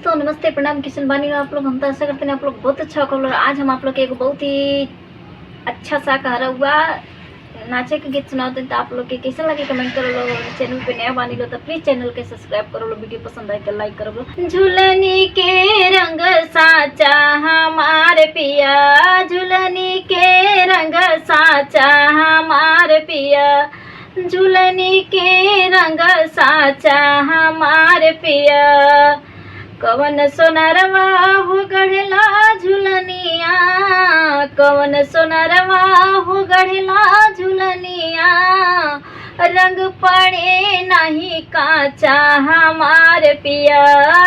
दोस्तों नमस्ते प्रणाम, किशन बानी में आप लोग। हम तो आशा करते हैं आप लोग बहुत अच्छा होगा। और आज हम आप लोग के एक बहुत ही अच्छा सा कहा हुआ नाचे के गीत सुनाते हैं। तो आप लोग के कैसा लगे कमेंट करो लो। चैनल पे नया बानी लो तो प्लीज चैनल के सब्सक्राइब करो लो। वीडियो पसंद आए तो लाइक करो लो। झुलनी के रंग साचा हमारे पिया, झुलनी के रंग साचा हमारे पिया, झुलनी के रंग साचा हमारे पिया। कवन सोनरवा हो गढ़ला झुलनिया, कवन सोनरवा हो गढ़ला झुलनिया। रंग पड़े नहीं काचा हमारे पिया,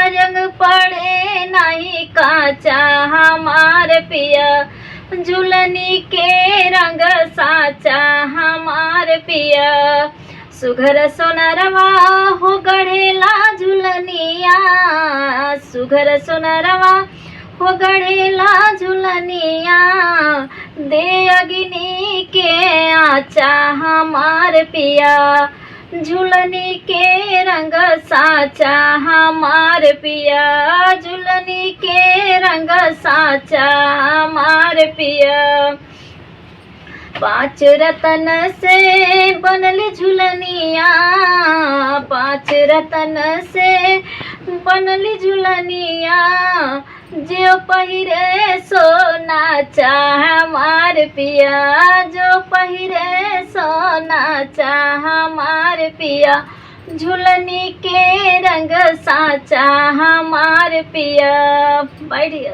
रंग पड़े नहीं काचा हमारे पिया। झुलनी के रंग साचा हमारे पिया। सुघर सोनरवा हो गढ़ेला झुलनिया, सुघर सोनरवा हो गढ़ेला झुलनिया। दे अग्नि के आचा हमार पिया, झुलनी के रंग साचा हमार पिया, झुलनी के रंग साचा हमार पिया। पांच रतन से बनली झुलनिया, पांच रतन से बनली झुलनिया। जो पहिरे सोना चाह हमार पिया, जो पहिरे सोना चाह हमार पिया। झुलनी के रंग साचा हमार पिया। बैठ गया।